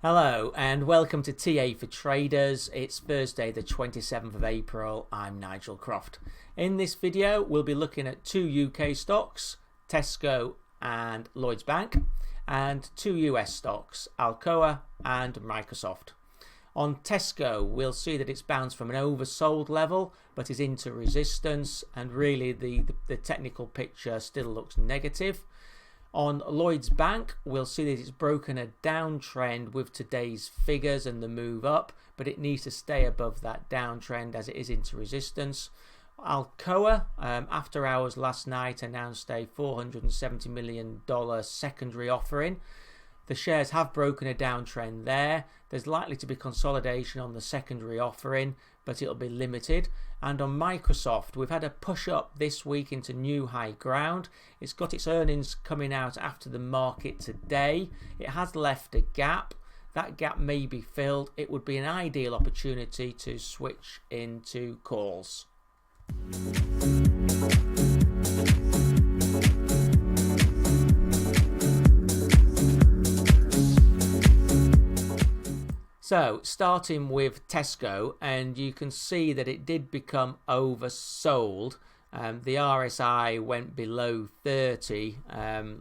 Hello and welcome to TA for Traders. It's Thursday the 27th of April. I'm Nigel Croft. In this video we'll be looking at two UK stocks, Tesco and Lloyds Bank, and two US stocks, Alcoa and Microsoft. On Tesco we'll see that it's bounced from an oversold level but is into resistance, and really the technical picture still looks negative. On Lloyds Bank, we'll see that it's broken a downtrend with today's figures and the move up, but it needs to stay above that downtrend as it is into resistance. Alcoa, after hours last night, announced a $470 million secondary offering. The shares have broken a downtrend there. There's likely to be consolidation on the secondary offering, but it'll be limited. And on Microsoft, we've had a push up this week into new high ground. It's got its earnings coming out after the market today. It has left a gap. That gap may be filled. It would be an ideal opportunity to switch into calls. So, starting with Tesco, and you can see that it did become oversold. The RSI went below 30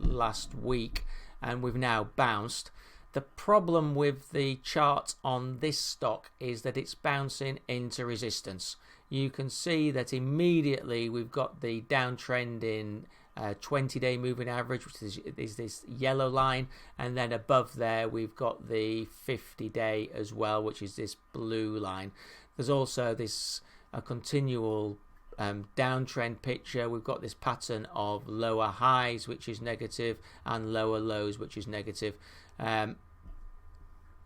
last week, and we've now bounced. The problem with the chart on this stock is that it's bouncing into resistance. You can see that immediately we've got the downtrend in 20-day moving average, which is this yellow line, and then above there we've got the 50-day as well, which is this blue line. There's also this continual downtrend picture. We've got this pattern of lower highs, which is negative, and lower lows, which is negative. The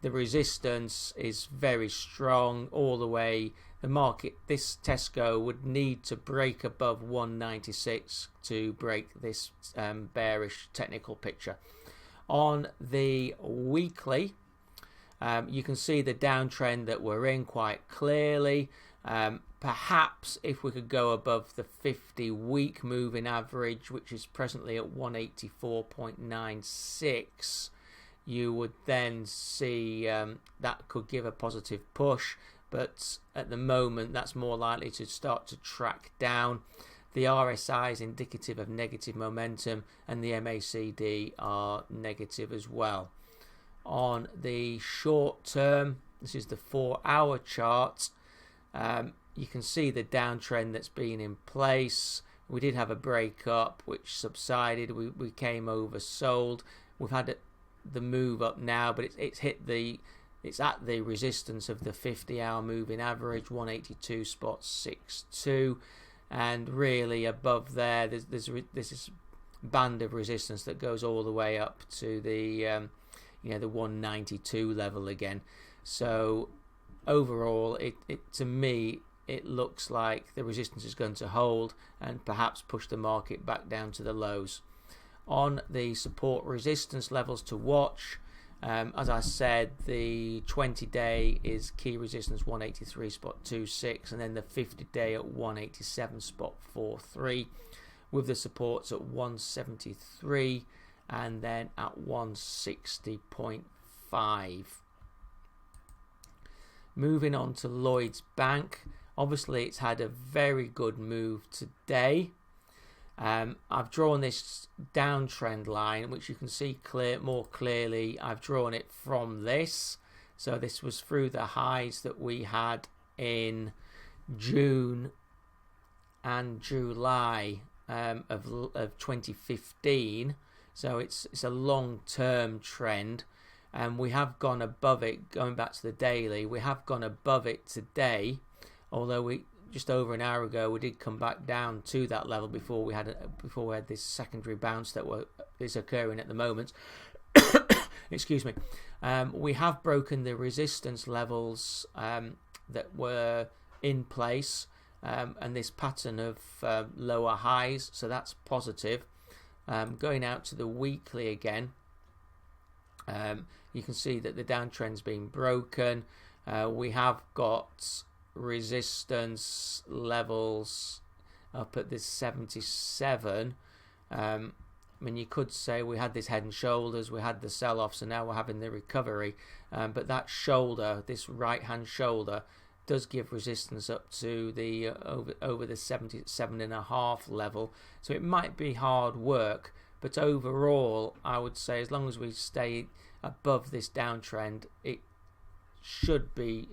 resistance is very strong all the way. The market, this Tesco, would need to break above 196 to break this bearish technical picture. On the weekly, you can see the downtrend that we're in quite clearly. Perhaps if we could go above the 50-week moving average, which is presently at 184.96, you would then see that could give a positive push. But at the moment, that's more likely to start to track down. The RSI is indicative of negative momentum, and the MACD are negative as well. On the short term, this is the 4-hour chart. You can see the downtrend that's been in place. We did have a break up, which subsided. We came oversold. We've had the move up now, but it's hit the... It's at the resistance of the 50-hour moving average, 182.62, and really above there, there's this band of resistance that goes all the way up to the the 192 level again. So overall, to me, it looks like the resistance is going to hold and perhaps push the market back down to the lows. On the support resistance levels to watch, as I said, the 20-day is key resistance 183.26, and then the 50-day at 187.43, with the supports at 173 and then at 160.5. Moving on to Lloyds Bank, obviously it's had a very good move today. I've drawn this downtrend line, which you can see more clearly. I've drawn it from this. So this was through the highs that we had in June and July of 2015. So it's a long-term trend, and we have gone above it. Going back to the daily, we have gone above it today, although just over an hour ago we did come back down to that level before we had this secondary bounce that is occurring at the moment. Excuse me. We have broken the resistance levels that were in place, and this pattern of lower highs, so that's positive. Going out to the weekly again, you can see that the downtrend's been broken. We have got resistance levels up at this 77, I mean, you could say we had this head and shoulders, we had the sell-off, so now we're having the recovery. But that shoulder, this right-hand shoulder, does give resistance up to the over the 77.5 level. So it might be hard work, but overall, I would say as long as we stay above this downtrend, it should be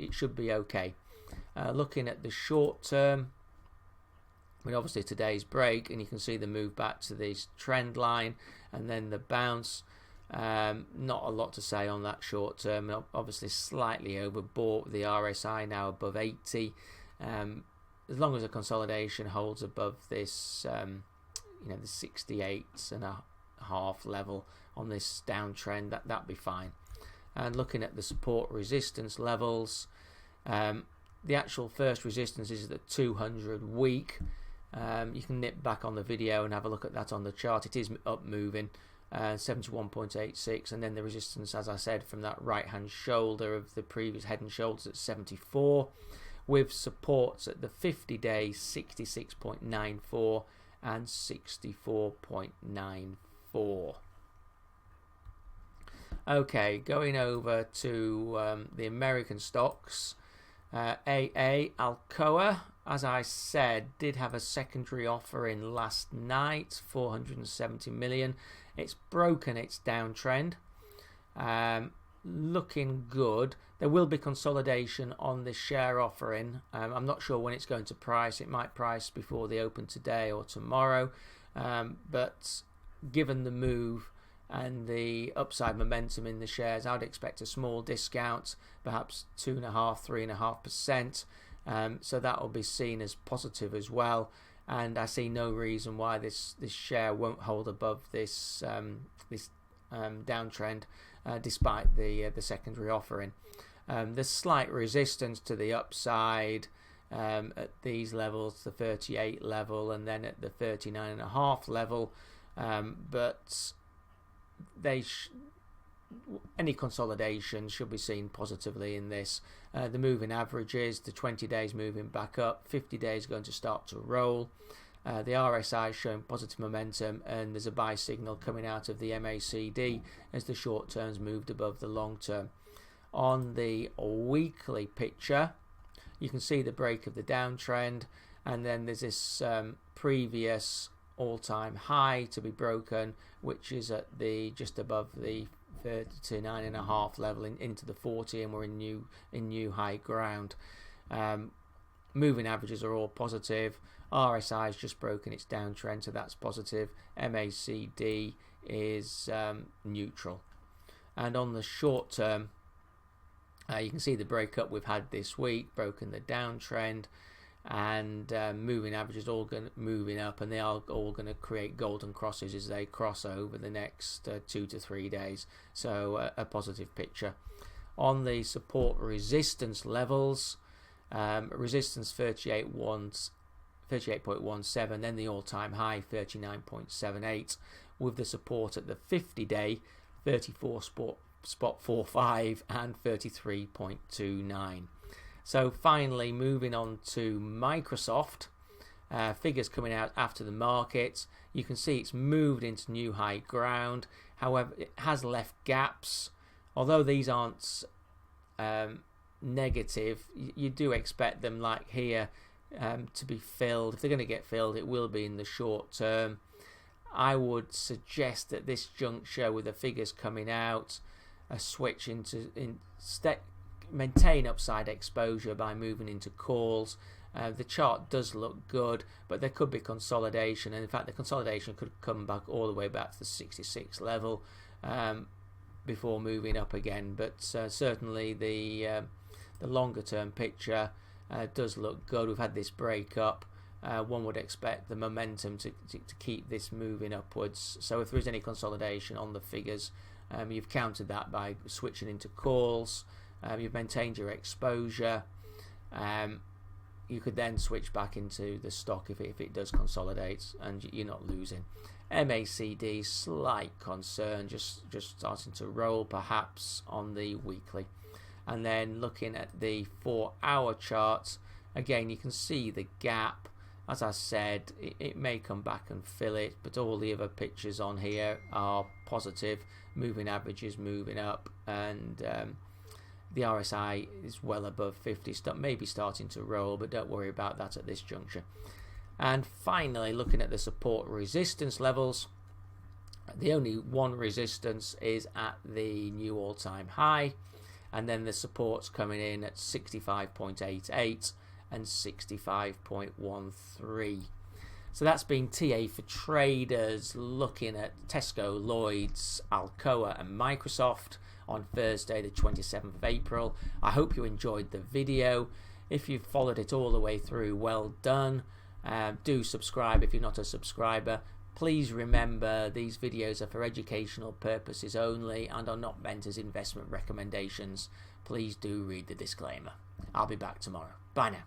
okay. Looking at the short term, I mean, obviously today's break, and you can see the move back to this trend line and then the bounce. Not a lot to say on that short term. Obviously slightly overbought with the RSI now above 80. As long as the consolidation holds above this, the 68.5 level on this downtrend, that'd be fine. And looking at the support resistance levels, the actual first resistance is the 200 week. You can nip back on the video and have a look at that on the chart. It is up moving, 71.86, and then the resistance, as I said, from that right hand shoulder of the previous head and shoulders at 74, with supports at the 50-day 66.94 and 64.94. Okay, going over to the American stocks. Alcoa, as I said, did have a secondary offering last night, 470 million. It's broken its downtrend, looking good. There will be consolidation on this share offering. I'm not sure when it's going to price. It might price before the open today or tomorrow, but given the move and the upside momentum in the shares, I'd expect a small discount, perhaps 2.5–3.5%. So that will be seen as positive as well, and I see no reason why this share won't hold above this downtrend, despite the secondary offering. There's slight resistance to the upside at these levels, the 38 level, and then at the 39.5 level, but any consolidation should be seen positively in this. The moving averages, the 20 days moving back up, 50 days going to start to roll. The RSI showing positive momentum, and there's a buy signal coming out of the MACD as the short terms moved above the long term. On the weekly picture, you can see the break of the downtrend, and then there's this previous all-time high to be broken, which is at the just above the 39.5 level into the 40, and we're in new high ground. Moving averages are all positive. RSI has just broken its downtrend, so that's positive. MACD is neutral. And on the short term, you can see the breakup we've had this week, broken the downtrend, and moving averages all moving up, and they are all going to create golden crosses as they cross over the next 2 to 3 days. So a positive picture. On the support resistance levels, resistance 38.17, then the all-time high 39.78, with the support at the 50-day 34.45 and 33.29. So finally, moving on to Microsoft, figures coming out after the market. You can see it's moved into new high ground. However, it has left gaps. Although these aren't negative, you do expect them, like here, to be filled. If they're going to get filled, it will be in the short term. I would suggest at this juncture, with the figures coming out, a switch maintain upside exposure by moving into calls. The chart does look good, but there could be consolidation, and in fact the consolidation could come back all the way back to the 66 level before moving up again. But certainly the longer term picture does look good. We've had this break up. One would expect the momentum to keep this moving upwards. So if there is any consolidation on the figures, you've countered that by switching into calls. You've maintained your exposure. You could then switch back into the stock if it does consolidate, and you're not losing. MACD, slight concern, just starting to roll perhaps on the weekly. And then looking at the 4-hour charts, again you can see the gap. As I said, it may come back and fill it, but all the other pictures on here are positive. Moving averages moving up, and the RSI is well above 50, maybe starting to roll, but don't worry about that at this juncture. And finally, looking at the support resistance levels, the only one resistance is at the new all-time high, and then the support's coming in at 65.88 and 65.13. So that's been TA for Traders, looking at Tesco, Lloyds, Alcoa and Microsoft on Thursday the 27th of April. I hope you enjoyed the video. If you've followed it all the way through, well done. Do subscribe if you're not a subscriber. Please remember, these videos are for educational purposes only and are not meant as investment recommendations. Please do read the disclaimer. I'll be back tomorrow. Bye now.